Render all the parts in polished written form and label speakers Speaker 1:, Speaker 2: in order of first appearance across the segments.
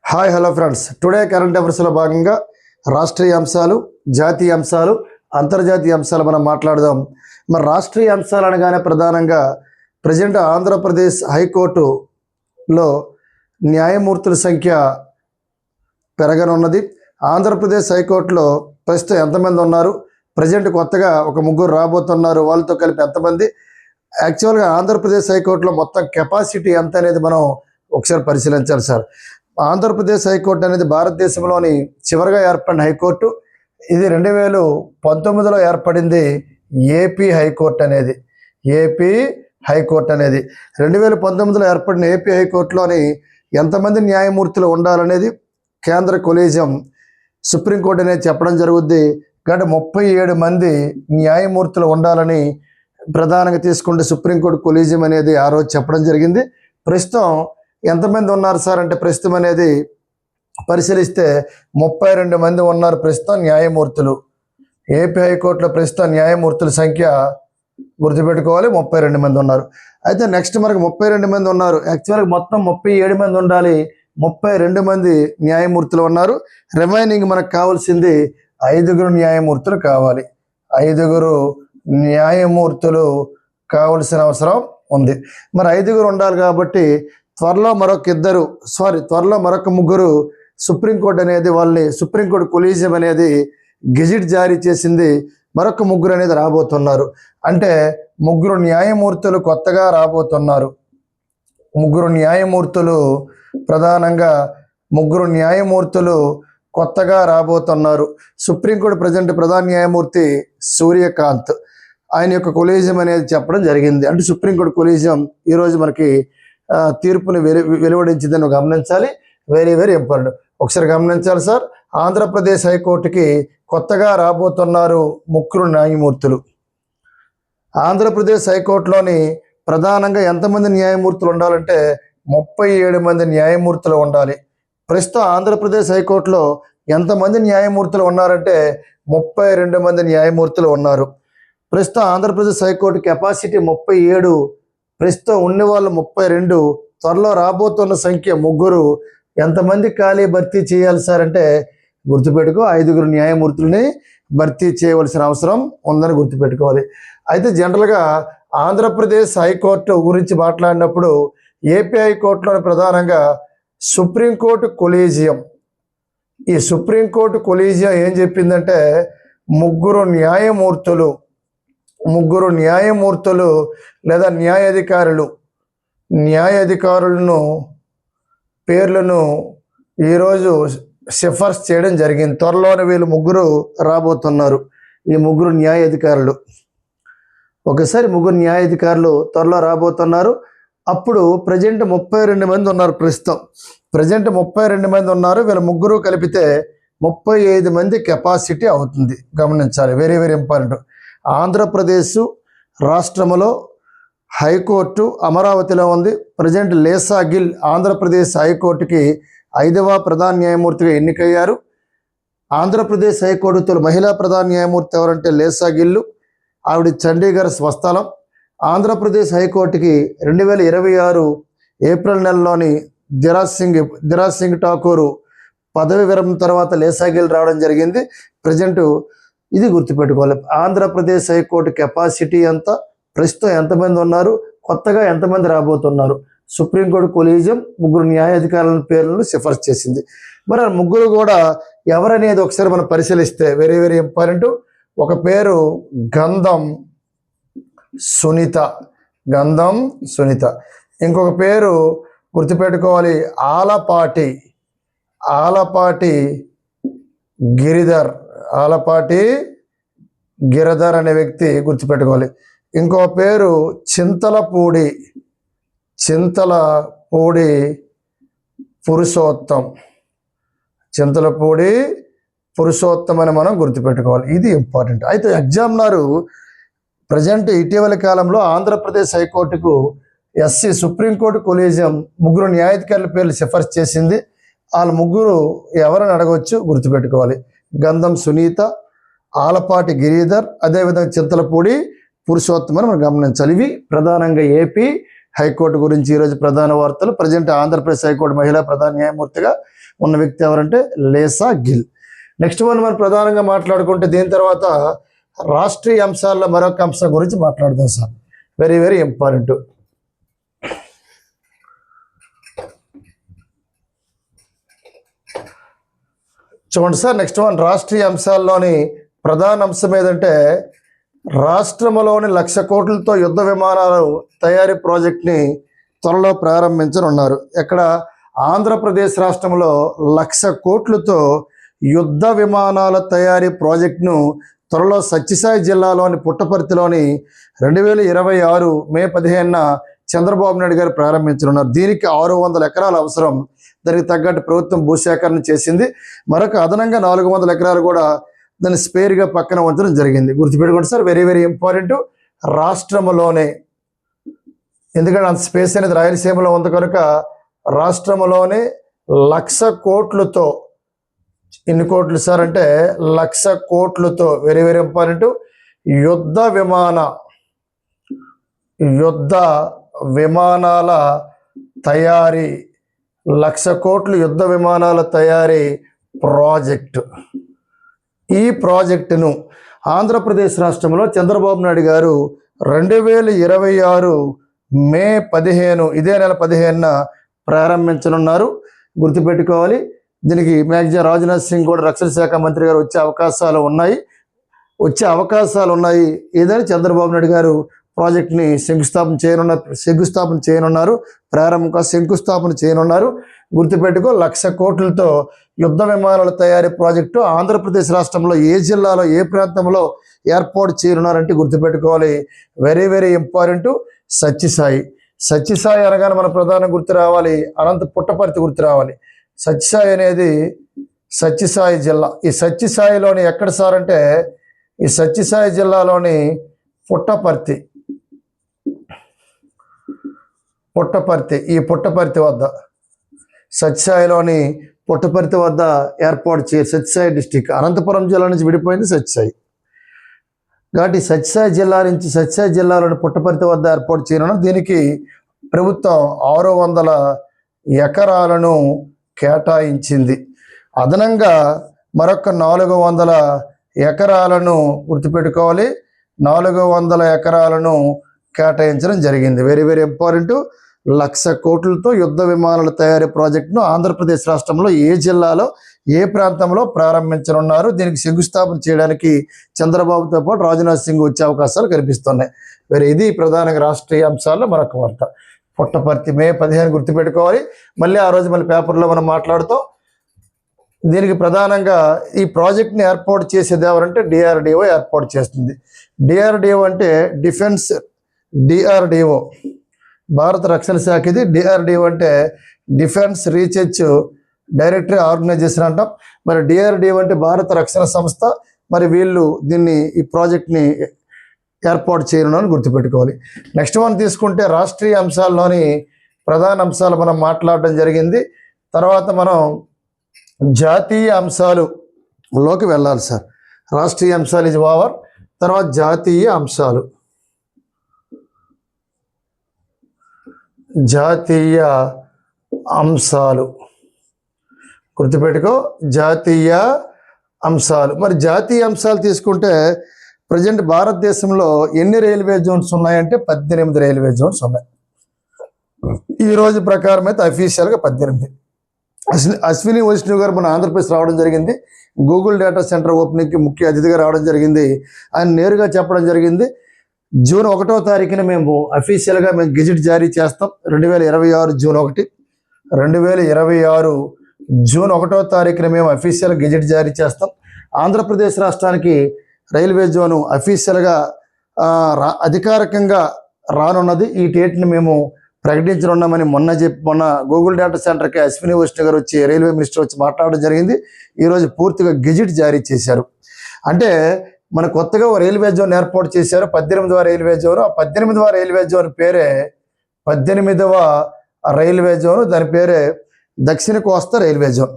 Speaker 1: Hi hello friends, today current అఫైర్స్లో భాగంగా రాష్ట్రీయ అంశాలు, జాతీయ అంశాలు, అంతర్జాతీయ అంశాలు మనం మాట్లాడదాం. మరి రాష్ట్రీయ అంశాలు అనగానే ప్రధానంగా ప్రజెంట్ ఆంధ్రప్రదేశ్ హైకోర్టులో న్యాయమూర్తుల సంఖ్య పెరగనున్నది. ఆంధ్రప్రదేశ్ హైకోర్టులో ప్రస్తుతం ఎంతమంది ఉన్నారు, ప్రజెంట్ కొత్తగా ఒక ముగ్గురు రాబోతున్నారు, వాళ్ళతో కలిపి ఎంతమంది, యాక్చువల్గా ఆంధ్రప్రదేశ్ హైకోర్టులో మొత్తం కెపాసిటీ ఎంత అనేది మనం ఒకసారి పరిశీలించాలి సార్. ఆంధ్రప్రదేశ్ హైకోర్టు అనేది భారతదేశంలోని చివరిగా ఏర్పడిన హైకోర్టు. ఇది 2019లో ఏర్పడింది ఏపీ హైకోర్టు అనేది. 2019లో ఏర్పడిన ఏపీ హైకోర్టులోని ఎంతమంది న్యాయమూర్తులు ఉండాలనేది కేంద్ర కొలీజియం సుప్రీంకోర్టు అనేది చెప్పడం జరుగుద్ది. కాబట్టి 37 మంది న్యాయమూర్తులు ఉండాలని ప్రధానంగా తీసుకుంటే సుప్రీంకోర్టు కొలీజియం అనేది ఆ రోజు చెప్పడం జరిగింది. ప్రస్తుతం ఎంతమంది ఉన్నారు సార్ అంటే ప్రస్తుతం అనేది పరిశీలిస్తే 32 మంది ఉన్నారు ప్రస్తుతం న్యాయమూర్తులు. ఏపీ హైకోర్టులో ప్రస్తుతం న్యాయమూర్తుల సంఖ్య గుర్తుపెట్టుకోవాలి, 32 మంది ఉన్నారు. అయితే నెక్స్ట్ మనకు 32 మంది ఉన్నారు, యాక్చువల్గా మొత్తం 37 మంది ఉండాలి, 32 మంది న్యాయమూర్తులు ఉన్నారు. రిమైనింగ్ మనకు కావాల్సింది 5 న్యాయమూర్తులు కావాలి. 5 న్యాయమూర్తులు కావాల్సిన అవసరం ఉంది. మరి 5 ఉండాలి కాబట్టి త్వరలో మరొక ముగ్గురు సుప్రీంకోర్టు అనేది వాళ్ళని సుప్రీంకోర్టు కొలీజియం అనేది గెజిట్ జారీ చేసింది. మరొక ముగ్గురు అనేది రాబోతున్నారు. అంటే 3 న్యాయమూర్తులు కొత్తగా రాబోతున్నారు. 3 న్యాయమూర్తులు ప్రధానంగా 3 న్యాయమూర్తులు కొత్తగా రాబోతున్నారు. సుప్రీంకోర్టు ప్రజెంట్ ప్రధాన న్యాయమూర్తి సూర్యకాంత్, ఆయన యొక్క కొలీజియం అనేది చెప్పడం జరిగింది. అంటే సుప్రీంకోర్టు కొలీజియం ఈరోజు మనకి తీర్పుని వెలువడించిందని గమనించాలి. వెరీ వెరీ ఇంపార్టెంట్, ఒకసారి గమనించాలి సార్. ఆంధ్రప్రదేశ్ హైకోర్టుకి కొత్తగా రాబోతున్నారు 3 న్యాయమూర్తులు. ఆంధ్రప్రదేశ్ హైకోర్టులోని ప్రధానంగా ఎంతమంది న్యాయమూర్తులు ఉండాలంటే 37 మంది న్యాయమూర్తులు ఉండాలి. ప్రస్తుతం ఆంధ్రప్రదేశ్ హైకోర్టులో ఎంతమంది న్యాయమూర్తులు ఉన్నారంటే 32 మంది న్యాయమూర్తులు ఉన్నారు. ప్రస్తుతం ఆంధ్రప్రదేశ్ హైకోర్టు కెపాసిటీ 37, ప్రస్తుతం ఉన్నవాళ్ళు 32, త్వరలో రాబోతున్న సంఖ్య 3. ఎంతమంది ఖాళీ భర్తీ చేయాలి సార్ అంటే గుర్తుపెట్టుకో, 5 న్యాయమూర్తులని భర్తీ చేయవలసిన అవసరం ఉందని గుర్తుపెట్టుకోవాలి. అయితే జనరల్గా ఆంధ్రప్రదేశ్ హైకోర్టు గురించి మాట్లాడినప్పుడు ఏపీ హైకోర్టులో ప్రధానంగా సుప్రీంకోర్టు కొలీజియం, ఈ సుప్రీంకోర్టు కొలీజియం ఏం చెప్పిందంటే 3 న్యాయమూర్తులు లేదా న్యాయాధికారులను పేర్లను ఈరోజు సిఫార్సు చేయడం జరిగింది. త్వరలోనే వీళ్ళు 3 రాబోతున్నారు. ఈ 3 న్యాయాధికారులు, ఒకసారి 3 న్యాయాధికారులు త్వరలో రాబోతున్నారు. అప్పుడు ప్రజెంట్ 32 మంది ఉన్నారు. ప్రజెంట్ 32 మంది ఉన్నారు. వీళ్ళ 3 కలిపితే 35 మంది కెపాసిటీ అవుతుంది. గమనించాలి, వెరీ వెరీ ఇంపార్టెంట్. ఆంధ్రప్రదేశ్ రాష్ట్రంలో హైకోర్టు అమరావతిలో ఉంది. ప్రజెంట్ లేసా గిల్ ఆంధ్రప్రదేశ్ హైకోర్టుకి 5వ ప్రధాన న్యాయమూర్తిగా ఎన్నికయ్యారు. ఆంధ్రప్రదేశ్ హైకోర్టు మహిళా ప్రధాన న్యాయమూర్తి ఎవరంటే లేసా గిల్లు, ఆవిడ చండీగఢ్ స్వస్థలం. ఆంధ్రప్రదేశ్ హైకోర్టుకి 2026 ఏప్రిల్ నెలలోని దిరాజ్ సింగ్ ఠాకూర్ పదవి విరమణ తర్వాత లేసా గిల్ రావడం జరిగింది. ప్రజెంట్ ఇది గుర్తుపెట్టుకోవాలి. ఆంధ్రప్రదేశ్ హైకోర్టు కెపాసిటీ ఎంత, ప్రస్తుతం ఎంతమంది ఉన్నారు, కొత్తగా ఎంతమంది రాబోతున్నారు. సుప్రీంకోర్టు కొలీజియం 3 న్యాయాధికారుల పేర్లను సిఫార్సు చేసింది. మరి 3 కూడా ఎవరనేది ఒకసారి మనం పరిశీలిస్తే వెరీ వెరీ ఇంపార్టెంట్. ఒక పేరు గంధం సునీత, ఇంకొక పేరు గుర్తుపెట్టుకోవాలి ఆలపాటి గిరిధర్ అనే వ్యక్తి గుర్తుపెట్టుకోవాలి. ఇంకో పేరు చింతలపూడి పురుషోత్తం అని మనం గుర్తుపెట్టుకోవాలి. ఇది ఇంపార్టెంట్. అయితే ఎగ్జామినరు ప్రజెంట్ ఇటీవల కాలంలో ఆంధ్రప్రదేశ్ హైకోర్టుకు సుప్రీంకోర్టు కొలీజియం 3 న్యాయాధికారుల పేర్లు సిఫార్సు చేసింది. వాళ్ళ 3 ఎవరని అడగవచ్చు, గుర్తుపెట్టుకోవాలి. గంధం సునీత, ఆలపాటి గిరిధర్, అదేవిధంగా చింతలపూడి పురుషోత్తం అని మనం గమనించాలి. ఇవి ప్రధానంగా ఏపీ హైకోర్టు గురించి ఈరోజు ప్రధాన వార్తలు. ప్రజెంట్ ఆంధ్రప్రదేశ్ హైకోర్టు మహిళా ప్రధాన న్యాయమూర్తిగా ఉన్న వ్యక్తి ఎవరంటే లేసా గిల్. నెక్స్ట్ వన్ మనం ప్రధానంగా మాట్లాడుకుంటే దీని తర్వాత రాష్ట్రీయ అంశాల్లో మరొక అంశం గురించి మాట్లాడదాం సార్. Very very important. చూడండి సార్, నెక్స్ట్ వన్ రాష్ట్రీయ అంశాల్లోని ప్రధాన అంశం ఏదంటే రాష్ట్రంలోని 1,00,000 కోట్లతో యుద్ధ విమానాలు తయారీ ప్రాజెక్ట్ని త్వరలో ప్రారంభించనున్నారు. ఎక్కడ? ఆంధ్రప్రదేశ్ రాష్ట్రంలో 1,00,000 కోట్లతో యుద్ధ విమానాల తయారీ ప్రాజెక్టును త్వరలో సత్యసాయి జిల్లాలోని పుట్టపర్తిలోని 2026 మే 15న చంద్రబాబు నాయుడు గారు ప్రారంభించనున్నారు. దీనికి 600 ఎకరాల అవసరం. దానికి తగ్గట్టు ప్రభుత్వం భూసేకరణ చేసింది. మరొక అదనంగా 400 ఎకరాలు కూడా దాన్ని స్పేర్గా పక్కన ఉంచడం జరిగింది. గుర్తుపెట్టుకోండి సార్, వెరీ వెరీ ఇంపార్టెంట్. రాష్ట్రంలోనే, ఎందుకంటే అంత స్పేస్ అనేది రాయలసీమలో ఉంది కనుక రాష్ట్రంలోనే 1,00,000 కోట్లతో, ఎన్ని కోట్లు సార్ అంటే 1,00,000 కోట్లతో, వెరీ వెరీ ఇంపార్టెంట్, యుద్ధ విమానాల తయారీ, 1,00,000 కోట్లు యుద్ధ విమానాల తయారీ ప్రాజెక్టు. ఈ ప్రాజెక్టును ఆంధ్రప్రదేశ్ రాష్ట్రంలో చంద్రబాబు నాయుడు గారు 2026 మే 15, ఇదే నెల 15న ప్రారంభించనున్నారు. గుర్తుపెట్టుకోవాలి. దీనికి మ్యాక్సిమం రాజ్నాథ్ సింగ్ కూడా రక్షణ శాఖ మంత్రి గారు వచ్చే అవకాశాలు ఉన్నాయి. ఏదైనా చంద్రబాబు నాయుడు గారు ప్రాజెక్ట్ని శంకుస్థాపన చేయనున్నారు. శంకుస్థాపన చేయనున్నారు. గుర్తుపెట్టుకో, 1,00,000 కోట్లతో యుద్ధ విమానాల తయారీ ప్రాజెక్టు ఆంధ్రప్రదేశ్ రాష్ట్రంలో ఏ జిల్లాలో ఏ ప్రాంతంలో ఏర్పాటు చేయనున్నారంటే గుర్తుపెట్టుకోవాలి. Very very important. సత్యసాయి అనగానే మన ప్రధాన గుర్తు రావాలి, పుట్టపర్తి గుర్తు రావాలి. సత్యసాయి అనేది సత్యసాయి జిల్లా. ఈ సత్యసాయిలోని ఎక్కడ సార్ అంటే ఈ సత్యసాయి జిల్లాలోని పుట్టపర్తి, ఈ పుట్టపర్తి వద్ద, సత్యసాయిలోని పుట్టపర్తి వద్ద ఏర్పాటు సత్యసాయి డిస్టిక్ అనంతపురం జిల్లా నుంచి విడిపోయింది సత్యసాయి. కాబట్టి సత్యసాయి జిల్లాలోని పుట్టపర్తి వద్ద ఏర్పాటు చేయను. దీనికి ప్రభుత్వం 600 ఎకరాలను కేటాయించింది. అదనంగా మరొక 400 ఎకరాలను, గుర్తుపెట్టుకోవాలి, 400 ఎకరాలను కేటాయించడం జరిగింది. Very very important. 1,00,000 కోట్లతో యుద్ధ విమానాల తయారీ ప్రాజెక్టును ఆంధ్రప్రదేశ్ రాష్ట్రంలో ఏ జిల్లాలో ఏ ప్రాంతంలో ప్రారంభించనున్నారు. దీనికి శంకుస్థాపన చేయడానికి చంద్రబాబుతో పాటు రాజ్నాథ్ సింగ్ వచ్చే అవకాశాలు కనిపిస్తున్నాయి. ఇది ప్రధానంగా రాష్ట్రీయ అంశాల్లో మరొక వార్త. పుట్టపర్తి మే 15 గుర్తుపెట్టుకోవాలి. మళ్ళీ ఆ రోజు పేపర్లో మనం మాట్లాడుతాం. దీనికి ప్రధానంగా ఈ ప్రాజెక్ట్ని ఏర్పాటు చేసేది ఎవరంటే డిఆర్డిఓ ఏర్పాటు చేస్తుంది. డిఆర్డిఓ అంటే డిఆర్డిఓ భారత రక్షణ శాఖ. ఇది డిఆర్డిఓ అంటే డిఫెన్స్ రీసెర్చ్ డైరెక్టరీ ఆర్గనైజేషన్ అంటాం. మరి డిఆర్డిఓ అంటే భారత రక్షణ సంస్థ. మరి వీళ్ళు ఈ ప్రాజెక్ట్ని ఏర్పాటు చేయనున్నారని గుర్తుపెట్టుకోవాలి. నెక్స్ట్ వన్ తీసుకుంటే రాష్ట్రీయ అంశాల్లోని ప్రధాన అంశాలు మనం మాట్లాడడం జరిగింది. తర్వాత మనం జాతీయ అంశాలులోకి వెళ్ళాలి సార్. రాష్ట్రీయ అంశాలు ఇది ఓవర్. తర్వాత జాతీయ అంశాలు గుర్తుపెట్టుకో, జాతీయ అంశాలు. మరి జాతీయ అంశాలు తీసుకుంటే ప్రజెంట్ భారతదేశంలో ఎన్ని రైల్వే జోన్స్ ఉన్నాయంటే 18 రైల్వే జోన్స్ ఉన్నాయి. ఈరోజు ప్రకారం అయితే అఫీషియల్గా 18. అశ్విని వైష్ణవ్ గారు మన ఆంధ్రప్రదేశ్ రావడం జరిగింది. గూగుల్ డేటా సెంటర్ ఓపెనింగ్కి ముఖ్య అతిథిగా రావడం జరిగింది. ఆయన నేరుగా చెప్పడం జరిగింది, జూన్ 1వ తారీఖున మేము అఫీషియల్గా గెజిట్ జారీ చేస్తాం. 2026 జూన్ 1, 2026 జూన్ 1వ తారీఖున మేము అఫీషియల్ గెజిట్ జారీ చేస్తాం. ఆంధ్రప్రదేశ్ రాష్ట్రానికి రైల్వే జోను అఫీషియల్గా అధికారికంగా రానున్నది. ఈ డేట్ని మేము ప్రకటించనున్నామని మొన్న గూగుల్ డేటా సెంటర్కి అశ్విని వైష్ణవ్ గారు వచ్చి, రైల్వే మినిస్టర్ వచ్చి మాట్లాడడం జరిగింది. ఈరోజు పూర్తిగా గెజిట్ జారీ చేశారు. అంటే మన కొత్తగా రైల్వే జోన్ ఏర్పాటు చేశారు, 18వ రైల్వే జోను. ఆ 18వ రైల్వే జోన్ పేరే 18వ రైల్వే జోను. దాని పేరే దక్షిణ కోస్తా రైల్వే జోన్.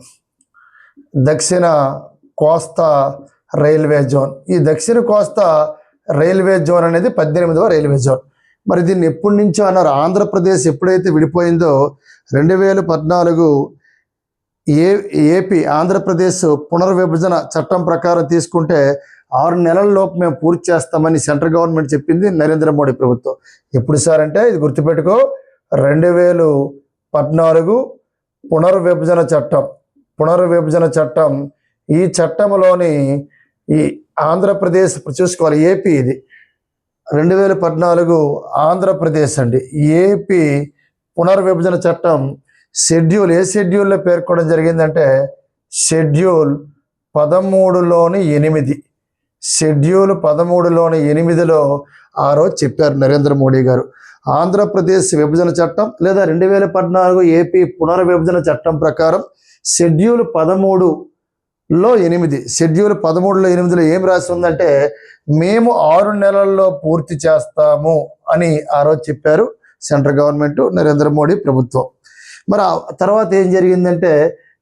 Speaker 1: దక్షిణ కోస్తా రైల్వే జోన్. ఈ దక్షిణ కోస్తా రైల్వే జోన్ అనేది 18వ రైల్వే జోన్. మరి దీన్ని ఎప్పటి నుంచో అన్నారు. ఆంధ్రప్రదేశ్ ఎప్పుడైతే విడిపోయిందో 2014 ఏపీ ఆంధ్రప్రదేశ్ పునర్విభజన చట్టం ప్రకారం తీసుకుంటే 6 నెలల్లోపు మేము పూర్తి చేస్తామని సెంట్రల్ గవర్నమెంట్ చెప్పింది నరేంద్ర మోడీ ప్రభుత్వం. ఎప్పుడు సార్ అంటే ఇది గుర్తుపెట్టుకో, 2014 పునర్విభజన చట్టం. ఈ చట్టంలోని ఈ ఆంధ్రప్రదేశ్ చూసుకోవాలి, ఏపీ ఇది 2014 ఆంధ్రప్రదేశ్ అండి. ఏపీ పునర్విభజన చట్టం షెడ్యూల్ ఏ షెడ్యూల్లో పేర్కొనడం జరిగిందంటే షెడ్యూల్ 13లోని 8. షెడ్యూల్ 13లోని 8లో ఆ రోజు చెప్పారు నరేంద్ర మోడీ గారు, ఆంధ్రప్రదేశ్ విభజన చట్టం లేదా 2014 ఏపీ పునర్విభజన చట్టం ప్రకారం షెడ్యూల్ 13లో 8, షెడ్యూల్ 13లో 8లో ఏం రాసి ఉందంటే మేము 6 నెలల్లో పూర్తి చేస్తాము అని ఆ రోజు చెప్పారు సెంట్రల్ గవర్నమెంట్, నరేంద్ర మోడీ ప్రభుత్వం. మరి ఆ తర్వాత ఏం జరిగిందంటే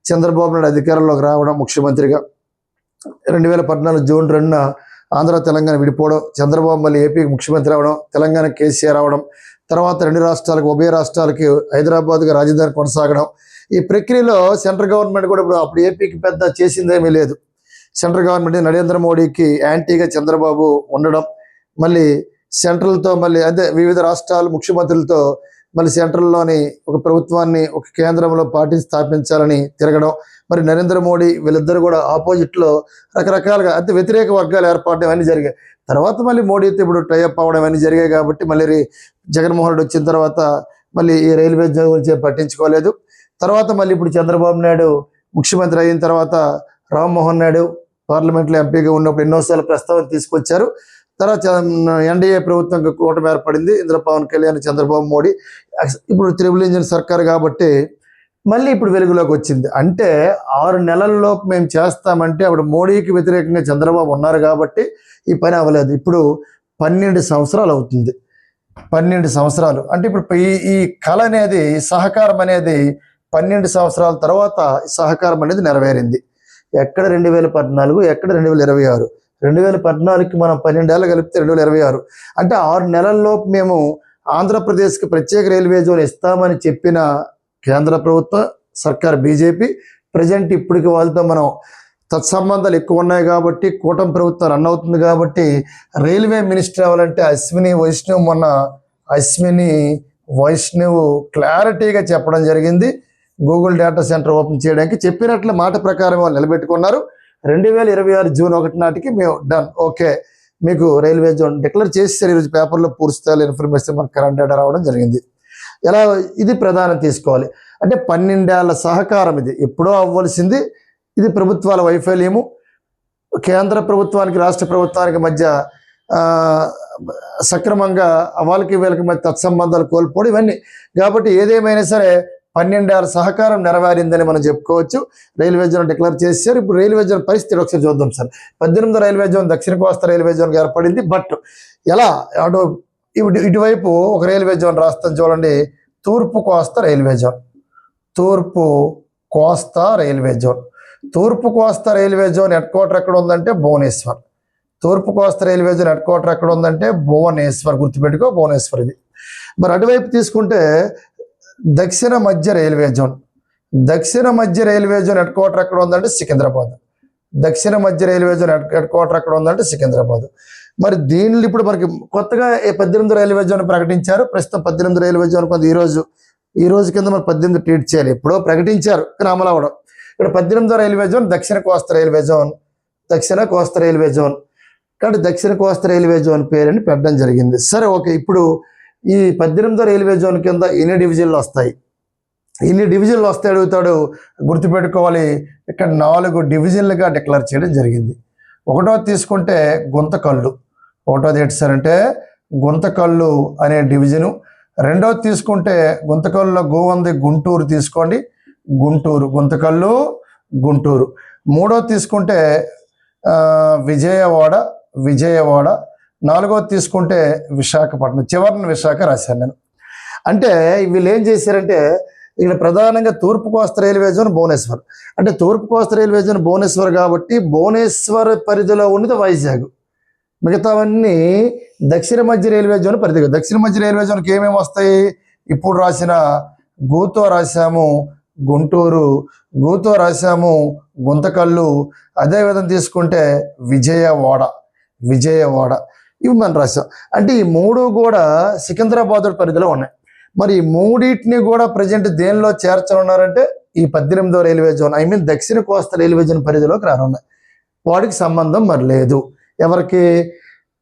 Speaker 1: చంద్రబాబు నాయుడు అధికారంలోకి రావడం ముఖ్యమంత్రిగా, 2014 జూన్ 2న ఆంధ్ర తెలంగాణ విడిపోవడం, చంద్రబాబు మళ్ళీ ఏపీకి ముఖ్యమంత్రి అవడం, తెలంగాణ కేసీఆర్ అవడం, తర్వాత 2 రాష్ట్రాలకు ఉభయ రాష్ట్రాలకి హైదరాబాద్గా రాజధాని కొనసాగడం. ఈ ప్రక్రియలో సెంట్రల్ గవర్నమెంట్ కూడా ఇప్పుడు అప్పుడు ఏపీకి పెద్ద చేసిందేమీ లేదు. సెంట్రల్ గవర్నమెంట్ నరేంద్ర మోడీకి యాంటీగా చంద్రబాబు ఉండడం, మళ్ళీ సెంట్రల్తో మళ్ళీ అదే వివిధ రాష్ట్రాల ముఖ్యమంత్రులతో మళ్ళీ సెంట్రల్లోని ఒక ప్రభుత్వాన్ని ఒక కేంద్రంలో పార్టీని స్థాపించాలని తిరగడం. మరి నరేంద్ర మోడీ వీళ్ళిద్దరు కూడా ఆపోజిట్లో రకరకాలుగా అంటే వ్యతిరేక వర్గాలు ఏర్పడడం అన్నీ జరిగాయి. తర్వాత మళ్ళీ మోడీతో ఇప్పుడు టైఅప్ అవ్వడం అన్నీ జరిగాయి. కాబట్టి మళ్ళీ జగన్మోహన్ రెడ్డి వచ్చిన తర్వాత మళ్ళీ ఈ రైల్వే జోన్ గురించి పట్టించుకోలేదు. తర్వాత మళ్ళీ ఇప్పుడు చంద్రబాబు నాయుడు ముఖ్యమంత్రి అయిన తర్వాత రామ్మోహన్ నాయుడు పార్లమెంట్లో ఎంపీగా ఉన్నప్పుడు ఎన్నోసార్లు ప్రస్తావన తీసుకొచ్చారు. తర్వాత ఎన్డీఏ ప్రభుత్వం కూటమి ఏర్పడింది, ఇందులో పవన్ కళ్యాణ్, చంద్రబాబు మోడీ. ఇప్పుడు త్రిబుల్ ఇంజిన్ సర్కార్ కాబట్టి మళ్ళీ ఇప్పుడు వెలుగులోకి వచ్చింది. అంటే 6 నెలల్లోపు మేము చేస్తామంటే అప్పుడు మోడీకి వ్యతిరేకంగా చంద్రబాబు ఉన్నారు కాబట్టి ఈ పని అవ్వలేదు. ఇప్పుడు 12 సంవత్సరాలు అవుతుంది. 12 సంవత్సరాలు అంటే ఇప్పుడు ఈ కళ అనేది, సహకారం అనేది 12 సంవత్సరాల తర్వాత సహకారం అనేది నెరవేరింది. ఎక్కడ 2014, ఎక్కడ 2026? 2014కి మనం 12 ఏళ్ళు కలిపితే 2026 అంటే 6 నెలల్లోపు మేము ఆంధ్రప్రదేశ్కి ప్రత్యేక రైల్వే జోన్ ఇస్తామని చెప్పిన కేంద్ర ప్రభుత్వ సర్కార్ బీజేపీ ప్రజెంట్ ఇప్పటికి వాళ్ళతో మనం తత్సంబంధాలు ఎక్కువ ఉన్నాయి కాబట్టి కూటమి ప్రభుత్వం రన్ అవుతుంది కాబట్టి రైల్వే మినిస్టర్ అవ్వాలంటే అశ్విని వైష్ణవ్ క్లారిటీగా చెప్పడం జరిగింది. గూగుల్ డేటా సెంటర్ ఓపెన్ చేయడానికి చెప్పినట్లు మాట ప్రకారం వాళ్ళు నిలబెట్టుకున్నారు. 2026 జూన్ 1 నాటికి మేము డన్, ఓకే మీకు రైల్వే జోన్ డిక్లేర్ చేసేసారు. ఈరోజు పేపర్లో పూర్తి స్థాయిలో ఇన్ఫర్మేషన్ మనకు కరెంట్ డేటా రావడం జరిగింది. ఎలా ఇది ప్రధానం తీసుకోవాలి అంటే 12 ఏళ్ల సహకారం ఇది ఎప్పుడో అవ్వాల్సింది. ఇది ప్రభుత్వాల వైఫల్యము, కేంద్ర ప్రభుత్వానికి రాష్ట్ర ప్రభుత్వానికి మధ్య సక్రమంగా వాళ్ళకి వీళ్ళకి మధ్య తత్సంబంధాలు కోల్పోవడం ఇవన్నీ. కాబట్టి ఏదేమైనా సరే 12 ఏళ్ల సహకారం నెరవేరిందని మనం చెప్పుకోవచ్చు. రైల్వే జోన్ డిక్లేర్ చేశారు. ఇప్పుడు రైల్వే జోన్ పరిస్థితి ఒకసారి చూద్దాం సార్. 18వ రైల్వే జోన్ దక్షిణ కోస్తా రైల్వే జోన్గా ఏర్పడింది. బట్ ఎలా అటు ఇటువైపు ఒక రైల్వే జోన్ రాస్తాం చూడండి, తూర్పు కోస్తా రైల్వే జోన్. తూర్పు కోస్తా రైల్వే జోన్ హెడ్ క్వార్టర్ ఎక్కడ ఉందంటే భువనేశ్వర్. తూర్పు కోస్తా రైల్వే జోన్ హెడ్ క్వార్టర్ ఎక్కడ ఉందంటే భువనేశ్వర్, గుర్తుపెట్టుకో భువనేశ్వర్ ఇది. మరి అటువైపు తీసుకుంటే దక్షిణ మధ్య రైల్వే జోన్ హెడ్ క్వార్టర్ ఎక్కడ ఉందంటే సికింద్రాబాద్. దక్షిణ మధ్య రైల్వే జోన్ హెడ్ క్వార్టర్ ఎక్కడ ఉందంటే సికింద్రాబాద్. మరి దీనిలో ఇప్పుడు మనకి కొత్తగా 18 రైల్వే జోన్ ప్రకటించారు. ప్రస్తుతం 18 రైల్వే జోన్ కొంత ఈ రోజు కింద మరి 18 ట్రీట్ చేయాలి. ఎప్పుడో ప్రకటించారు కానీ అమలు అవ్వడం. ఇక్కడ 18వ రైల్వే జోన్ దక్షిణ కోస్తా రైల్వే జోన్ కాబట్టి దక్షిణ కోస్తా రైల్వే జోన్ పేరుని పెట్టడం జరిగింది. సరే ఓకే, ఇప్పుడు ఈ 18వ రైల్వే జోన్ కింద ఎన్ని డివిజన్లు వస్తాయి అడుగుతాడు. గుర్తుపెట్టుకోవాలి, ఇక్కడ 4 డివిజన్లుగా డిక్లేర్ చేయడం జరిగింది. ఒకటోది తీసుకుంటే గుంతకల్లు, ఒకటోది ఏంటి సార్ అంటే గుంతకల్లు అనే డివిజను. రెండోది తీసుకుంటే గుంతకల్లులో గోవంది గుంటూరు తీసుకోండి, గుంతకల్లు గుంటూరు. మూడోది తీసుకుంటే విజయవాడ. నాలుగోది తీసుకుంటే విశాఖపట్నం. చివరిని విశాఖ రాశాను నేను. అంటే వీళ్ళు ఏం చేశారంటే ఇక్కడ ప్రధానంగా తూర్పు కోస్తా రైల్వే జోన్ భువనేశ్వర్. అంటే తూర్పు కోస్తా రైల్వే జోన్ భువనేశ్వర్ కాబట్టి భువనేశ్వర్ పరిధిలో ఉన్నది వైజాగ్. మిగతావన్నీ దక్షిణ మధ్య రైల్వే జోన్ పరిధి. దక్షిణ మధ్య రైల్వే జోన్కి ఏమేమి వస్తాయి? ఇప్పుడు రాసిన గూతో రాశాము గుంటూరు, గూతో రాశాము గుంతకల్లు, అదేవిధంగా తీసుకుంటే విజయవాడ, విజయవాడ ఇవి మనం రాసాం. అంటే ఈ మూడు కూడా సికింద్రాబాద్ పరిధిలో ఉన్నాయి. మరి ఈ మూడింటిని కూడా ప్రజెంట్ దేనిలో చేర్చనున్నారంటే ఈ 18వ రైల్వే జోన్, ఐ మీన్ దక్షిణ కోస్తా రైల్వే జోన్ పరిధిలోకి రానున్నాయి. వాడికి సంబంధం మరి లేదు. ఎవరికి?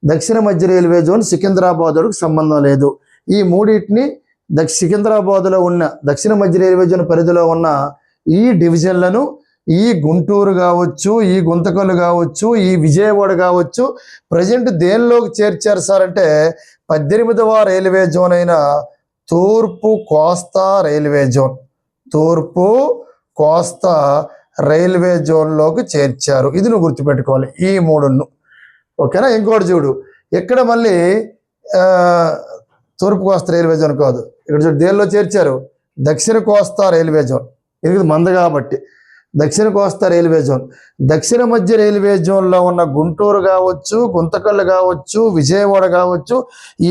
Speaker 1: దక్షిణ మధ్య రైల్వే జోన్ సికింద్రాబాద్కి సంబంధం లేదు. ఈ మూడింటిని సికింద్రాబాద్లో ఉన్న దక్షిణ మధ్య రైల్వే జోన్ పరిధిలో ఉన్న ఈ డివిజన్లను ఈ గుంటూరు కావచ్చు, ఈ గుంతకల్లు కావచ్చు, ఈ విజయవాడ కావచ్చు ప్రజెంట్ దేనిలోకి చేర్చారు సార్ అంటే 18వ రైల్వే జోన్ అయిన తూర్పు కోస్తా రైల్వే జోన్, తూర్పు కోస్తా రైల్వే జోన్లోకి చేర్చారు. ఇది నువ్వు గుర్తుపెట్టుకోవాలి ఈ మూడును. ఓకేనా? ఇంకోటి చూడు, ఇక్కడ మళ్ళీ తూర్పు కోస్తా రైల్వే జోన్ కాదు, ఇక్కడ చూడు దేనిలో చేర్చారు? దక్షిణ కోస్తా రైల్వే జోన్. ఇది మంద కాబట్టి దక్షిణ కోస్తా రైల్వే జోన్. దక్షిణ మధ్య రైల్వే జోన్లో ఉన్న గుంటూరు కావచ్చు, గుంతకల్లు కావచ్చు, విజయవాడ కావచ్చు ఈ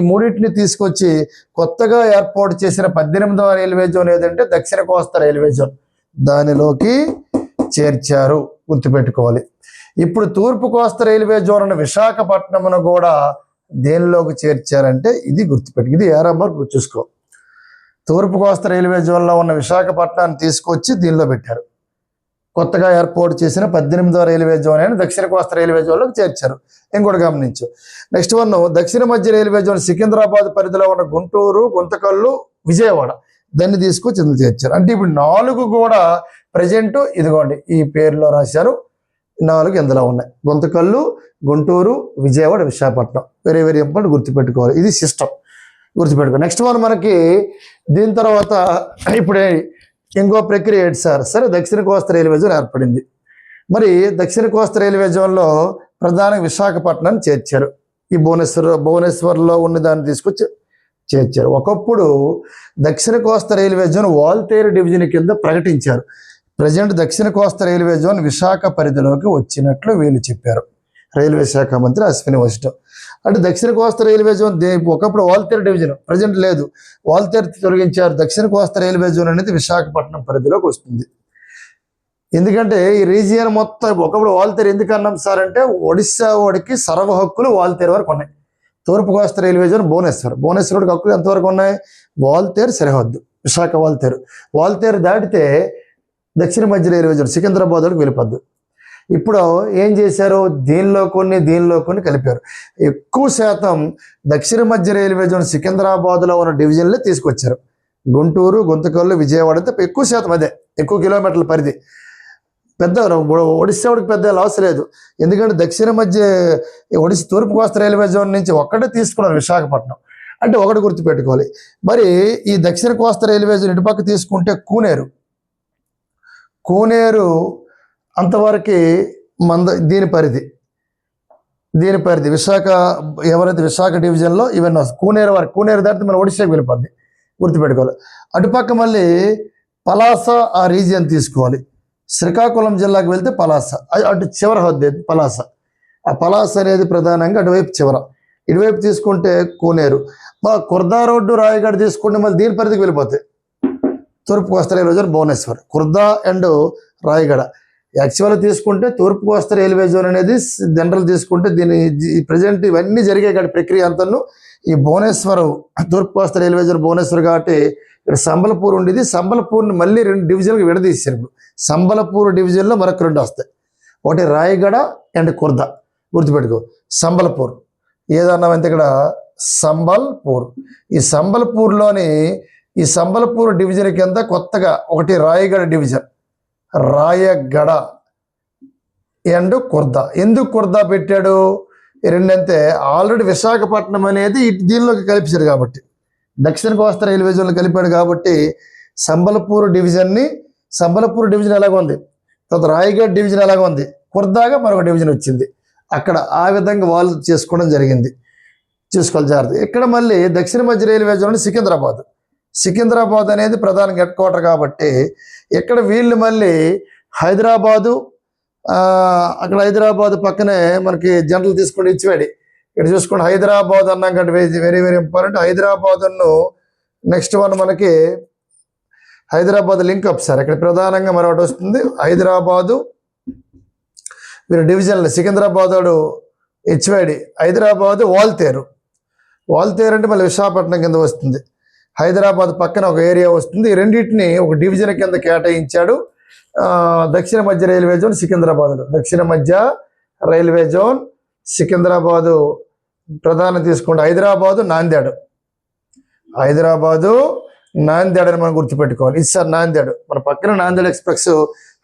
Speaker 1: మూడింటిని తీసుకొచ్చి కొత్తగా ఏర్పాటు చేసిన 18వ రైల్వే జోన్ ఏదంటే దక్షిణ కోస్తా రైల్వే జోన్, దానిలోకి చేర్చారు. గుర్తుపెట్టుకోవాలి. ఇప్పుడు తూర్పు కోస్తా రైల్వే జోన్ అన్న విశాఖపట్నంను కూడా దేనిలోకి చేర్చారంటే ఇది గుర్తుపెట్టు, ఇది ఏరమ్మర్ చూసుకో. తూర్పు కోస్తా రైల్వే జోన్లో ఉన్న విశాఖపట్నాన్ని తీసుకొచ్చి దీనిలో పెట్టారు. కొత్తగా ఏర్పాటు చేసిన 18వ రైల్వే జోన్ అయిన దక్షిణ కోస్తా రైల్వే జోన్లోకి చేర్చారు. ఇంకోటి గమనించు. నెక్స్ట్ వన్, దక్షిణ మధ్య రైల్వే జోన్ సికింద్రాబాద్ పరిధిలో ఉన్న గుంటూరు, గుంతకల్లు, విజయవాడ దాన్ని తీసుకొచ్చి ఇందులో చేర్చారు. అంటే ఇప్పుడు 4 కూడా ప్రజెంట్ ఇదిగోండి ఈ పేరులో రాశారు. 4 ఇందులో ఉన్నాయి: Guntakal, Guntur, Vijayawada, Visakhapatnam. Very very important, గుర్తుపెట్టుకోవాలి. ఇది సిస్టమ్, గుర్తుపెట్టుకో. నెక్స్ట్ వన్ మనకి దీని తర్వాత ఇప్పుడే ఇంకో ప్రక్రియ ఏంటి సార్? సరే, దక్షిణ కోస్తా రైల్వే జోన్ ఏర్పడింది. మరి దక్షిణ కోస్తా రైల్వే జోన్లో ప్రధానంగా విశాఖపట్నాన్ని చేర్చారు. ఈ భువనేశ్వర్లో ఉన్న దాన్ని తీసుకొచ్చి చేర్చారు. ఒకప్పుడు దక్షిణ కోస్తా రైల్వే జోన్ వాల్తేరు డివిజన్ కింద ప్రకటించారు. ప్రజెంట్ దక్షిణ కోస్తా రైల్వే జోన్ విశాఖ పరిధిలోకి వచ్చినట్లు వీళ్ళు చెప్పారు, రైల్వే శాఖ మంత్రి అశ్విని వైష్ణవ్. అంటే దక్షిణ కోస్తా రైల్వే జోన్ ఒకప్పుడు వాల్తేరు డివిజన్, ప్రజెంట్ లేదు, వాల్తేరు తొలగించారు. దక్షిణ కోస్తా రైల్వే జోన్ అనేది విశాఖపట్నం పరిధిలోకి వస్తుంది. ఎందుకంటే ఈ రీజియన్ మొత్తం ఒకప్పుడు వాల్తేరు ఎందుకు అన్నాం సార్ అంటే ఒడిశా వాడికి సర్వ హక్కులు వాల్తేరు వరకు ఉన్నాయి. తూర్పు కోస్తా రైల్వే జోన్ భువనేశ్వరుడికి హక్కులు ఎంతవరకు ఉన్నాయి? వాల్తేరు సరిహద్దు, విశాఖ వాల్తేరు దాటితే దక్షిణ మధ్య రైల్వే జోన్ సికింద్రాబాద్కి వెళ్ళిపోద్దు. ఇప్పుడు ఏం చేశారు? దీనిలో కొన్ని కలిపారు. ఎక్కువ శాతం దక్షిణ మధ్య రైల్వే జోన్ సికింద్రాబాద్లో ఉన్న డివిజన్లే తీసుకొచ్చారు. గుంటూరు, గుంతకల్లు, విజయవాడ అయితే ఎక్కువ శాతం అదే, ఎక్కువ కిలోమీటర్ల పరిధి. పెద్ద ఒడిశాడికి పెద్ద లాస్ లేదు. ఎందుకంటే దక్షిణ మధ్య తూర్పు కోస్తా రైల్వే జోన్ నుంచి ఒక్కటే తీసుకున్నారు విశాఖపట్నం. అంటే ఒకటి గుర్తుపెట్టుకోవాలి. మరి ఈ దక్షిణ కోస్తా రైల్వే జోన్ ఇటుపక్క తీసుకుంటే కూనేరు అంతవరకు దీని పరిధి విశాఖ, ఎవరైతే విశాఖ డివిజన్లో ఇవన్నీ వస్తాయి. కూనేరు దాటితే మన ఒడిశాకి వెళ్ళిపోద్ది, గుర్తుపెట్టుకోవాలి. అటుపక్క మళ్ళీ పలాస ఆ రీజియన్ తీసుకోవాలి. శ్రీకాకుళం జిల్లాకు వెళ్తే పలాస, అటు చివర హద్దు పలాస. ఆ పలాస అనేది ప్రధానంగా అటువైపు చివర. ఇటువైపు తీసుకుంటే కూనేరు. మా కుర్దా రోడ్డు, రాయగఢ తీసుకుంటే మళ్ళీ దీని పరిధికి వెళ్ళిపోతాయి. తూర్పు కోస్తా railway zone Bhubaneswar, Khurda and Rayagada. యాక్చువల్గా తీసుకుంటే తూర్పు కోస్తా రైల్వే జోన్ అనేది జనరల్ తీసుకుంటే దీని ప్రజెంట్ ఇవన్నీ జరిగే కాబట్టి ప్రక్రియ అంతను ఈ భువనేశ్వరం తూర్పు కోస్తా రైల్వే జోన్ భువనేశ్వర్ కాబట్టి ఇక్కడ సంబలపూర్ ఉండేది. సంబలపూర్ని మళ్ళీ 2 డివిజన్లకు విడదీశారు. ఇప్పుడు సంబలపూర్ డివిజన్లో మరొక 2 వస్తాయి, ఒకటి రాయగఢ అండ్ కుర్దా. గుర్తుపెట్టుకో, సంబలపూర్ ఏదన్నామంటే ఇక్కడ సంబల్పూర్. ఈ సంబల్పూర్ డివిజన్ కింద కొత్తగా ఒకటి రాయగఢ డివిజన్, రాయగఢ అండ్ కుర్దా. ఎందుకు కుర్దా పెట్టాడు? రెండంతే, ఆల్రెడీ విశాఖపట్నం అనేది దీనిలోకి కలిపారు కాబట్టి, దక్షిణ కోస్తా రైల్వే జోన్లో కలిపాడు కాబట్టి సంబల్పూర్ డివిజన్ ఎలాగ ఉంది, తర్వాత రాయగఢ్ డివిజన్ ఎలాగ ఉంది, కుర్దాగా మరొక డివిజన్ వచ్చింది. అక్కడ ఆ విధంగా వాళ్ళు చేసుకోవడం జరిగింది. చూసుకోవాలి జాగ్రత్త. ఇక్కడ మళ్ళీ దక్షిణ మధ్య రైల్వే జోన్ సికింద్రాబాద్ అనేది ప్రధాన హెడ్ క్వార్టర్ కాబట్టి ఇక్కడ వీళ్ళు మళ్ళీ హైదరాబాదు, అక్కడ హైదరాబాద్ పక్కనే మనకి జనరల్ తీసుకుంటే ఇచ్చివాడి. ఇక్కడ చూసుకోండి హైదరాబాద్ అన్నాం కంటే వెరీ వెరీ ఇంపార్టెంట్. హైదరాబాద్ను నెక్స్ట్ వన్ మనకి హైదరాబాద్ లింక్ అప్ సార్. ఇక్కడ ప్రధానంగా మరొకటి వస్తుంది హైదరాబాదు మీరు డివిజన్లు. సికింద్రాబాద్ హెచ్వైడి, హైదరాబాదు వాల్తేరు. వాల్తేరు అంటే మళ్ళీ విశాఖపట్నం కింద వస్తుంది. హైదరాబాద్ పక్కన ఒక ఏరియా వస్తుంది. ఈ రెండింటిని ఒక డివిజన్ కింద కేటాయించాడు. దక్షిణ మధ్య రైల్వే జోన్ సికింద్రాబాద్లో. దక్షిణ మధ్య రైల్వే జోన్ సికింద్రాబాదు ప్రధానం తీసుకోండి. హైదరాబాదు నాందేడు. హైదరాబాదు నాందేడ్ అని మనం గుర్తుపెట్టుకోవాలి. ఇది సార్ నాందేడు, మన పక్కన నాందేడ్ ఎక్స్ప్రెస్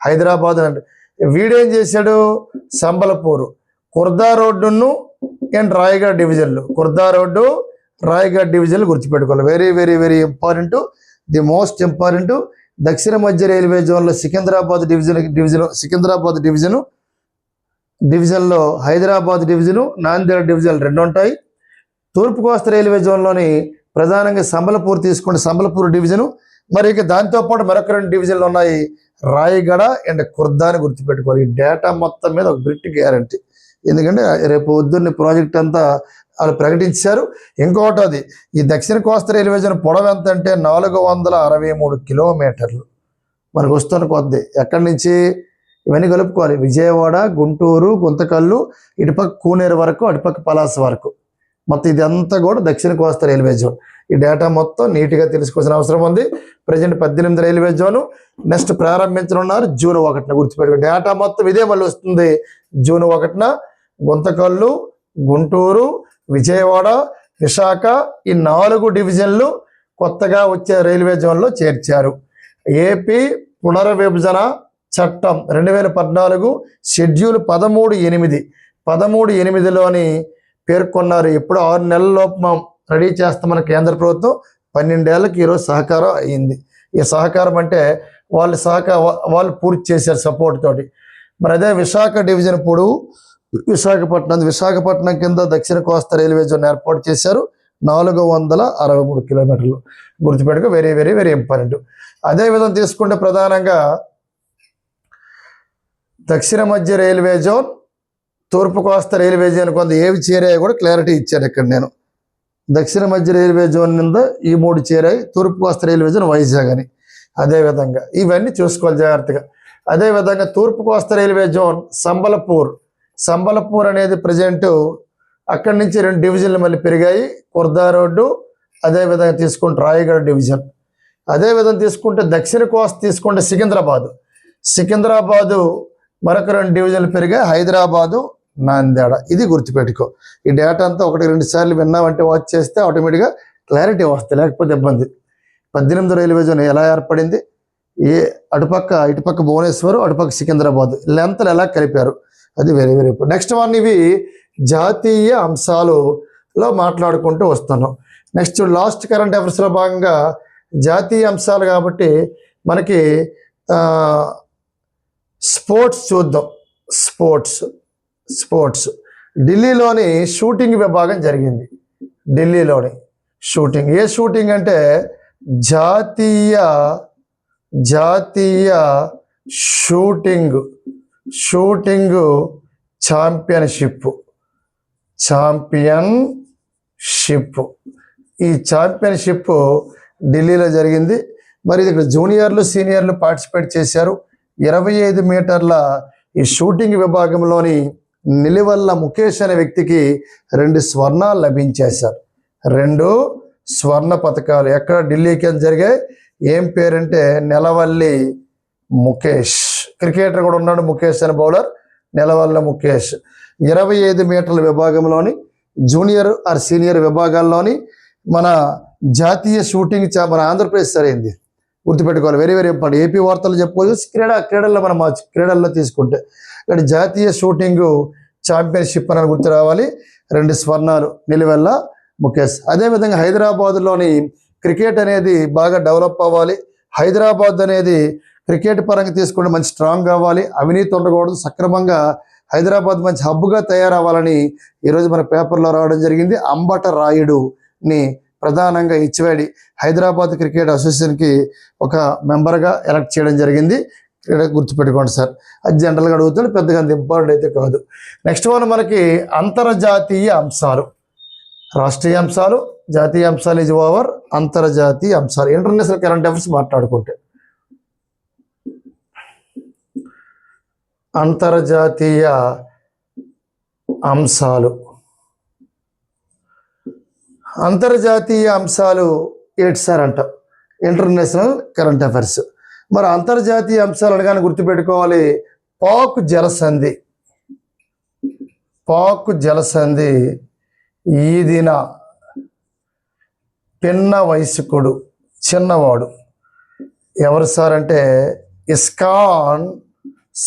Speaker 1: హైదరాబాద్ అంటే. వీడేం చేశాడు, సంబలపూరు, కుర్దా రోడ్డును అండ్ రాయగఢ్ డివిజన్లు. కుర్దా రోడ్డు, రాయగఢ్ డివిజన్లు గుర్తుపెట్టుకోవాలి. Very very very important, the most important. దక్షిణ మధ్య రైల్వే జోన్లో సికింద్రాబాద్ సికింద్రాబాద్ డివిజన్లో హైదరాబాద్ డివిజను, నాందేడ్ డివిజన్ రెండు ఉంటాయి. తూర్పు కోస్తా రైల్వే జోన్లోని ప్రధానంగా సంబలపూర్ తీసుకోండి, సంబలపూర్ డివిజను. మరి ఇక దాంతోపాటు మరొక రెండు డివిజన్లు ఉన్నాయి, రాయగఢ అండ్ కుర్దా అని గుర్తుపెట్టుకోవాలి. ఈ డేటా మొత్తం మీద ఒక బ్రిట్ గ్యారంటీ. ఎందుకంటే రేపు పొద్దున్న ప్రాజెక్ట్ అంతా వాళ్ళు ప్రకటించారు. ఇంకొకటి అది ఈ దక్షిణ కోస్తా రైల్వే జోన్ పొడవు ఎంత అంటే 463 కిలోమీటర్లు. మనకు వస్తున్న కొద్ది ఎక్కడి నుంచి ఇవన్నీ కలుపుకోవాలి. విజయవాడ, గుంటూరు, గుంతకల్లు, ఇటుపక్క కూనేరు వరకు, అటుపక్క పలాస వరకు, మొత్తం ఇదంతా కూడా దక్షిణ కోస్తా రైల్వే జోన్. ఈ డేటా మొత్తం నీట్గా తెలుసుకోవాల్సిన అవసరం ఉంది. Present 18 railway zone. నెక్స్ట్ ప్రారంభించనున్నారు జూన్ 1న. గుర్తుపెట్టుకో డేటా మొత్తం ఇదే మళ్ళీ వస్తుంది. జూన్ 1న గుంతకల్లు, గుంటూరు, విజయవాడ, విశాఖ ఈ 4 డివిజన్లు కొత్తగా వచ్చే రైల్వే జోన్లో చేర్చారు. ఏపీ పునర్విభజన చట్టం 2014 షెడ్యూల్ 13/8లోని పేర్కొన్నారు. ఇప్పుడు 6 నెలల లోపు రెడీ చేస్తామన్న కేంద్ర ప్రభుత్వం 12 ఏళ్ళకి ఈరోజు సహకారం అయ్యింది. ఈ సహకారం అంటే వాళ్ళు పూర్తి చేశారు సపోర్ట్ తోటి. మరి అదే విశాఖ డివిజన్ పొడవు విశాఖపట్నం కింద దక్షిణ కోస్తా రైల్వే జోన్ ఏర్పాటు చేశారు. 463 కిలోమీటర్లు. గుర్తుపెట్టుకో, వెరీ వెరీ వెరీ ఇంపార్టెంట్. అదేవిధంగా తీసుకుంటే ప్రధానంగా దక్షిణ మధ్య రైల్వే జోన్, తూర్పు కోస్తా రైల్వే జోన్ కొంత ఏవి చేరాయో కూడా క్లారిటీ ఇచ్చాను ఇక్కడ నేను. దక్షిణ మధ్య రైల్వే జోన్ కింద ఈ 3 చేరాయి, తూర్పు కోస్తా రైల్వే జోన్ వైజాగ్ అని. అదేవిధంగా ఇవన్నీ చూసుకోవాలి జాగ్రత్తగా. అదేవిధంగా తూర్పు కోస్తా రైల్వే జోన్ సంబలపూర్ అనేది ప్రజెంట్ అక్కడి నుంచి 2 డివిజన్లు మళ్ళీ పెరిగాయి. కుర్దా రోడ్డు, అదేవిధంగా తీసుకుంటే రాయగఢ్ డివిజన్. అదేవిధంగా తీసుకుంటే దక్షిణ కోస్తా తీసుకుంటే సికింద్రాబాదు మరొక 2 డివిజన్లు పెరిగాయి, హైదరాబాదు, నాందేడ. ఇది గుర్తుపెట్టుకో. ఈ డేటా అంతా 1-2 సార్లు విన్నామంటే వాచ్ చేస్తే ఆటోమేటిక్గా క్లారిటీ వస్తుంది, లేకపోతే ఇబ్బంది. 18 రైల్వే జోన్ ఎలా ఏర్పడింది, ఇటుపక్క భువనేశ్వర్, అటుపక్క సికింద్రాబాద్, లెంతలు ఎలా కలిపారు, అది very very important. Next one ఇవి జాతీయ అంశాలలో మాట్లాడుకుంటూ వస్తున్నాం. నెక్స్ట్ లాస్ట్ కరెంట్ అఫైర్స్లో భాగంగా జాతీయ అంశాలు కాబట్టి మనకి స్పోర్ట్స్ చూద్దాం. స్పోర్ట్స్ ఢిల్లీలోని షూటింగ్ విభాగం జరిగింది. ఢిల్లీలోని షూటింగ్, ఏ షూటింగ్ అంటే జాతీయ షూటింగ్ ఛాంపియన్షిప్. ఈ ఛాంపియన్షిప్ ఢిల్లీలో జరిగింది. మరి ఇక్కడ జూనియర్లు, సీనియర్లు పార్టిసిపేట్ చేశారు. 25 మీటర్ల ఈ షూటింగ్ విభాగంలోని నిలివల్ల ముఖేష్ అనే వ్యక్తికి 2 స్వర్ణాలు లభించేశారు. 2 స్వర్ణ పథకాలు ఎక్కడ ఢిల్లీకి జరిగాయి. ఏం పేరంటే నెలవల్లి ముఖేష్. క్రికెటర్ కూడా ఉన్నాడు ముఖేష్ అనే బౌలర్, నెలవల్ల ముఖేష్. 25 మీటర్ల విభాగంలోని జూనియర్ ఆర్ సీనియర్ విభాగాల్లోని మన జాతీయ షూటింగ్ మన ఆంధ్రప్రదేశ్ సరైంది. గుర్తుపెట్టుకోవాలి, వెరీ వెరీ ఇంపార్టెంట్. ఏపీ వార్తలు చెప్పుకోవచ్చు, క్రీడల్లో మనం క్రీడల్లో తీసుకుంటే ఇక్కడ జాతీయ షూటింగ్ ఛాంపియన్షిప్ అని గుర్తు రావాలి. 2 స్వర్ణాలు నిలువెల్ల ముఖేష్. అదేవిధంగా హైదరాబాద్లోని క్రికెట్ అనేది బాగా డెవలప్ అవ్వాలి. హైదరాబాద్ అనేది క్రికెట్ పరంగా తీసుకుంటే మంచి స్ట్రాంగ్ కావాలి, అవినీతి ఉండకూడదు, సక్రమంగా హైదరాబాద్ మంచి హబ్గా తయారవ్వాలని ఈరోజు మన పేపర్లో రావడం జరిగింది. అంబట రాయుడుని ప్రధానంగా హెచ్వైడి హైదరాబాద్ క్రికెట్ అసోసియేషన్కి ఒక మెంబర్గా ఎలక్ట్ చేయడం జరిగింది. గుర్తుపెట్టుకోండి సార్. అది జనరల్గా అడుగుతాడు, పెద్దగా అంత ఇంపార్టెంట్ అయితే కాదు. నెక్స్ట్ వన్ మనకి అంతర్జాతీయ అంశాలు. రాష్ట్రీయ అంశాలు, జాతీయ అంశాలు ఈజ్ ఓవర్, అంతర్జాతీయ అంశాలు ఇంటర్నేషనల్ కరెంట్ అఫైర్స్ మాట్లాడుకుంటే. అంతర్జాతీయ అంశాలు, అంతర్జాతీయ అంశాలు ఏంటి సార్ అంటాం, ఇంటర్నేషనల్ కరెంట్ అఫైర్స్. మరి అంతర్జాతీయ అంశాలు అనగానే గుర్తుపెట్టుకోవాలి, పాక్ జలసంధి. పాక్ జలసంధి ఈదిన పిన్న వయస్కుడు, చిన్నవాడు ఎవరు సార్ అంటే ఇస్కాన్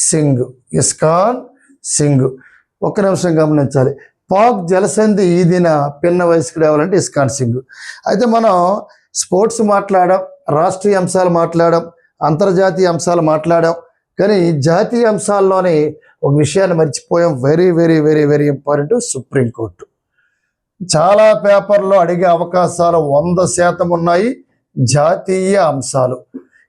Speaker 1: సింగ్. ఇస్కాన్ సింగ్. ఒక్క నిమిషం గమనించాలి, పాక్ జలసంధి ఈదిన పిన్న వయస్కుడు ఎవరంటే ఇస్కాన్ సింగ్. అయితే మనం స్పోర్ట్స్ మాట్లాడాం, రాష్ట్రీయ అంశాలు మాట్లాడాం, అంతర్జాతీయ అంశాలు మాట్లాడాం, కానీ జాతీయ అంశాల్లోనే ఒక విషయాన్ని మర్చిపోయాం. Very very very very important, supreme court. చాలా పేపర్లో అడిగే అవకాశాలు 100% ఉన్నాయి. జాతీయ అంశాలు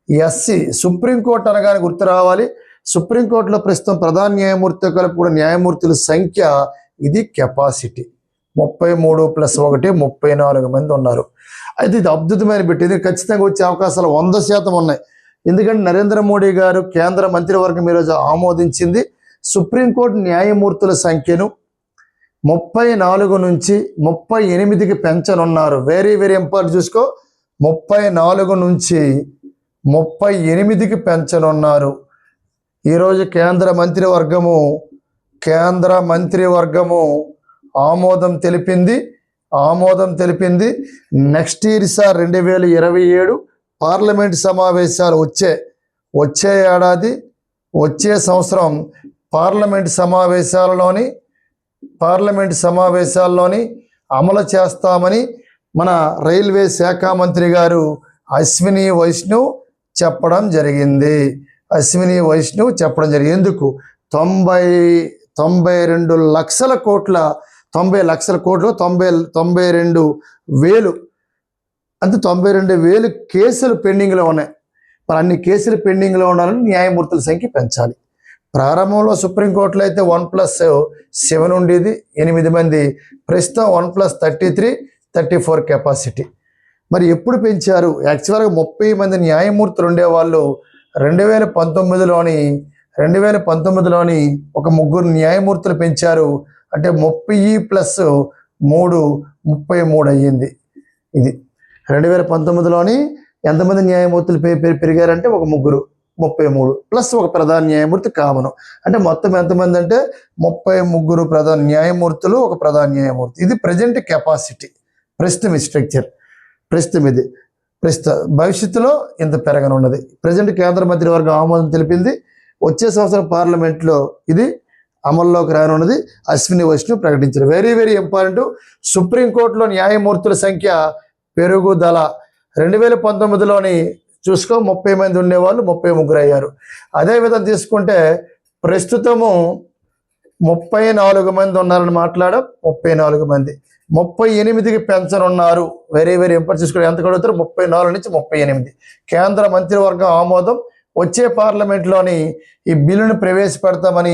Speaker 1: ఎస్సీ. సుప్రీంకోర్టు అనగానే గుర్తు రావాలి, సుప్రీంకోర్టులో ప్రస్తుతం ప్రధాన న్యాయమూర్తితో కలిపి కూడా న్యాయమూర్తుల సంఖ్య, ఇది కెపాసిటీ 33 + 1 34 మంది ఉన్నారు. అయితే ఇది అద్భుతమైన బిట్, ఇది ఖచ్చితంగా వచ్చే అవకాశాలు 100% ఉన్నాయి. ఎందుకంటే నరేంద్ర మోడీ గారు కేంద్ర మంత్రివర్గం ఈరోజు ఆమోదించింది సుప్రీంకోర్టు న్యాయమూర్తుల సంఖ్యను 34 నుంచి 38కి పెంచనున్నారు. వెరీ వెరీ ఇంపార్టెంట్, చూసుకో. 34 నుంచి 38కి పెంచనున్నారు. ఈరోజు కేంద్ర మంత్రివర్గము ఆమోదం తెలిపింది. నెక్స్ట్ ఇయర్ సార్ 2027 పార్లమెంట్ సమావేశాలు వచ్చే ఏడాది, వచ్చే సంవత్సరం పార్లమెంట్ సమావేశాల్లోని అమలు చేస్తామని మన రైల్వే శాఖ మంత్రి గారు అశ్విని వైష్ణవ్ చెప్పడం జరిగింది. ఎందుకు 92 లక్షల కోట్ల 92,000 అంటే 92,000 కేసులు పెండింగ్లో ఉన్నాయి. మరి అన్ని కేసులు పెండింగ్లో ఉండాలని న్యాయమూర్తుల సంఖ్య పెంచాలి. ప్రారంభంలో సుప్రీంకోర్టులో అయితే 1+7 ఉండేది, 8 మంది. ప్రస్తుతం 1+33, 34 కెపాసిటీ. మరి ఎప్పుడు పెంచారు? యాక్చువల్గా 30 మంది న్యాయమూర్తులు ఉండేవాళ్ళు 2019లోని ఒక 3 న్యాయమూర్తులు పెంచారు. అంటే 30+3 33 అయ్యింది. ఇది 2019లోని ఎంతమంది న్యాయమూర్తులు పెరిగారంటే ఒక 3, 33 ప్లస్ ఒక ప్రధాన న్యాయమూర్తి కామను. అంటే మొత్తం ఎంతమంది అంటే 33 ప్రధాన న్యాయమూర్తులు, ఒక ప్రధాన న్యాయమూర్తి. ఇది ప్రజెంట్ కెపాసిటీ, ప్రస్తుతం స్ట్రక్చర్. భవిష్యత్తులో ఇంత పెరగనున్నది. ప్రజెంట్ కేంద్ర మంత్రివర్గం ఆమోదం తెలిపింది. వచ్చే సంవత్సరం పార్లమెంట్లో ఇది అమల్లోకి రానున్నది. అశ్విని వైష్ణవ్ ప్రకటించారు. Very very important. సుప్రీంకోర్టులో న్యాయమూర్తుల సంఖ్య పెరుగుదల. 2019లోని చూసుకో 30 మంది ఉండేవాళ్ళు 33 అయ్యారు. అదేవిధంగా తీసుకుంటే ప్రస్తుతము 34 మంది ఉన్నారని మాట్లాడాం. 34 మంది 38కి పెంచనున్నారు. Very very important. చూసుకుంటే ఎంత కడుగుతారు? 34 నుంచి 38. కేంద్ర మంత్రివర్గం ఆమోదం. వచ్చే పార్లమెంట్లోని ఈ బిల్లును ప్రవేశపెడతామని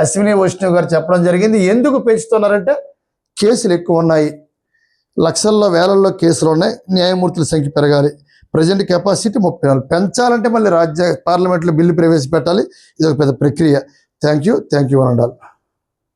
Speaker 1: అశ్విని వైష్ణవ్ గారు చెప్పడం జరిగింది. ఎందుకు పెంచుతున్నారంటే కేసులు ఎక్కువ ఉన్నాయి, లక్షల్లో వేలల్లో కేసులు ఉన్నాయి, న్యాయమూర్తుల సంఖ్య పెరగాలి. Present capacity 34. పెంచాలంటే మళ్ళీ పార్లమెంట్లో బిల్లు ప్రవేశపెట్టాలి. ఇది ఒక పెద్ద ప్రక్రియ. Thank you one and all.